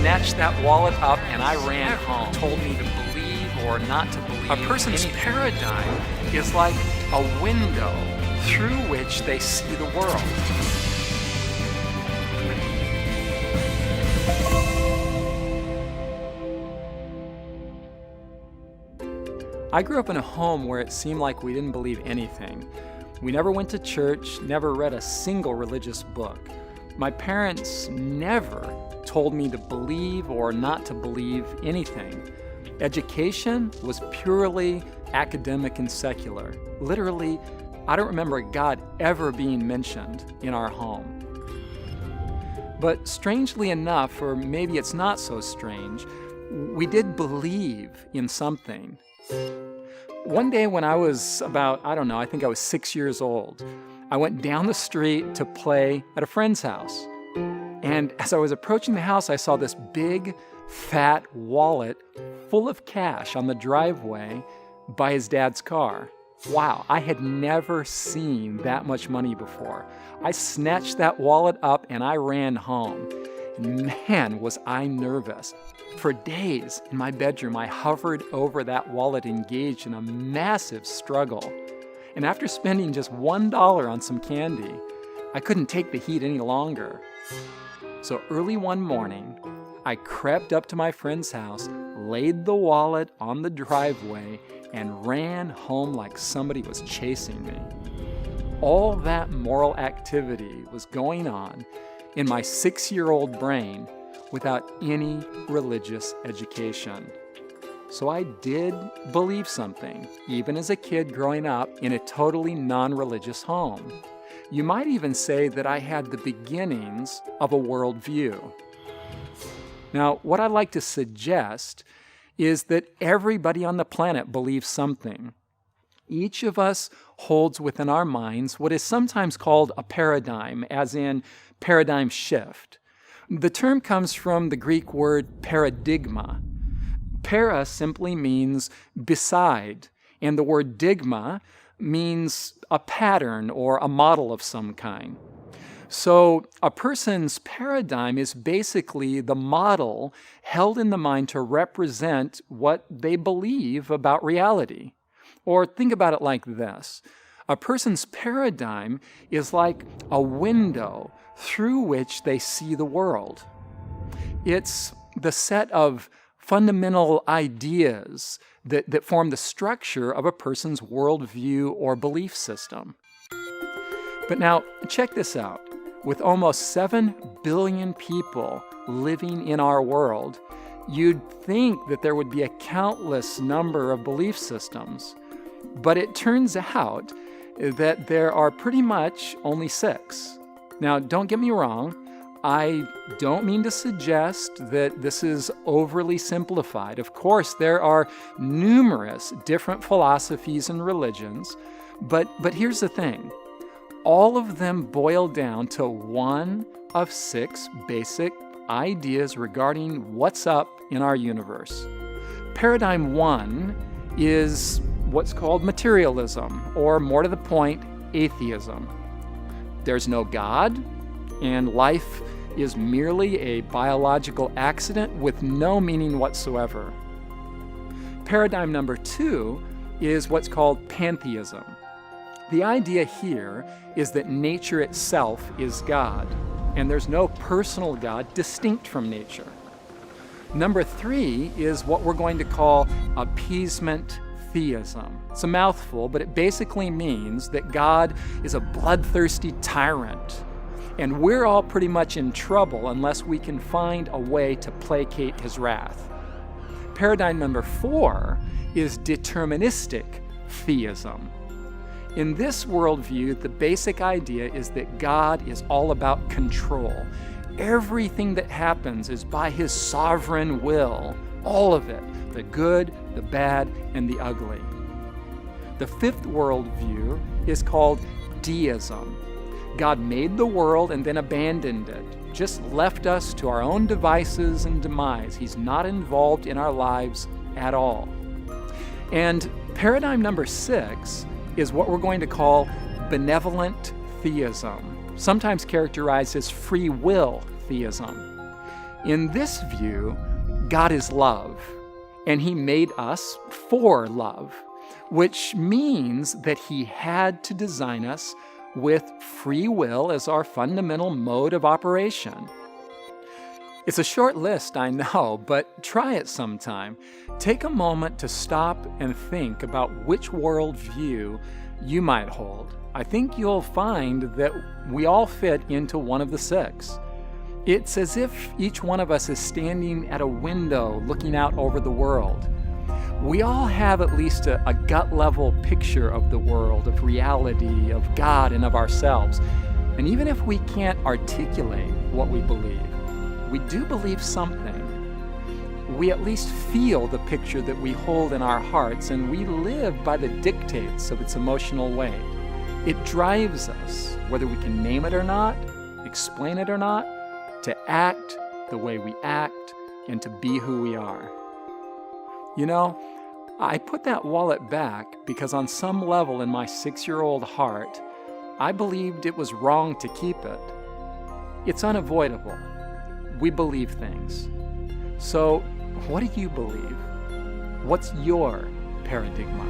snatched that wallet up and I ran home. Told me to believe or not to believe. A person's paradigm is like a window through which they see the world. I grew up in a home where it seemed like we didn't believe anything. We never went to church, never read a single religious book. My parents never told me to believe or not to believe anything. Education was purely academic and secular. Literally, I don't remember God ever being mentioned in our home. But strangely enough, or maybe it's not so strange, we did believe in something. One day when I was about, I think I was 6 years old, I went down the street to play at a friend's house. And as I was approaching the house, I saw this big, fat wallet full of cash on the driveway by his dad's car. Wow, I had never seen that much money before. I snatched that wallet up and I ran home. And man, was I nervous. For days in my bedroom, I hovered over that wallet, engaged in a massive struggle. And after spending just $1 on some candy, I couldn't take the heat any longer. So early one morning, I crept up to my friend's house, laid the wallet on the driveway, and ran home like somebody was chasing me. All that moral activity was going on in my 6-year-old brain without any religious education. So I did believe something, even as a kid growing up in a totally non-religious home. You might even say that I had the beginnings of a worldview. Now, what I'd like to suggest is that everybody on the planet believes something. Each of us holds within our minds what is sometimes called a paradigm, as in paradigm shift. The term comes from the Greek word paradigma. Para simply means beside, and the word digma means a pattern or a model of some kind. So a person's paradigm is basically the model held in the mind to represent what they believe about reality. Or think about it like this. A person's paradigm is like a window through which they see the world. It's the set of fundamental ideas that form the structure of a person's worldview or belief system. But now, check this out. With almost 7 billion people living in our world, you'd think that there would be a countless number of belief systems. But it turns out that there are pretty much only 6. Now, don't get me wrong. I don't mean to suggest that this is overly simplified. Of course, there are numerous different philosophies and religions, but here's the thing. All of them boil down to one of 6 basic ideas regarding what's up in our universe. Paradigm 1 is what's called materialism, or more to the point, atheism. There's no God, and life is merely a biological accident with no meaning whatsoever. Paradigm number 2 is what's called Pantheism. The idea here is that nature itself is God, and there's no personal God distinct from nature. Number 3 is what we're going to call appeasement theism. It's a mouthful, but it basically means that God is a bloodthirsty tyrant, and we're all pretty much in trouble unless we can find a way to placate his wrath. Paradigm number 4 is deterministic theism. In this worldview, the basic idea is that God is all about control. Everything that happens is by his sovereign will, all of it, the good, the bad, and the ugly. The 5th worldview is called deism. God made the world and then abandoned it, just left us to our own devices and demise. He's not involved in our lives at all. And paradigm number 6 is what we're going to call benevolent theism, sometimes characterized as free will theism. In this view, God is love, and He made us for love, which means that He had to design us with free will as our fundamental mode of operation. It's a short list, I know, but try it sometime. Take a moment to stop and think about which worldview you might hold. I think you'll find that we all fit into one of the six. It's as if each one of us is standing at a window looking out over the world. We all have at least a gut-level picture of the world, of reality, of God, and of ourselves. And even if we can't articulate what we believe, we do believe something. We at least feel the picture that we hold in our hearts, and we live by the dictates of its emotional weight. It drives us, whether we can name it or not, explain it or not, to act the way we act and to be who we are. You know, I put that wallet back because on some level in my 6-year-old heart, I believed it was wrong to keep it. It's unavoidable. We believe things. So, what do you believe? What's your paradigma?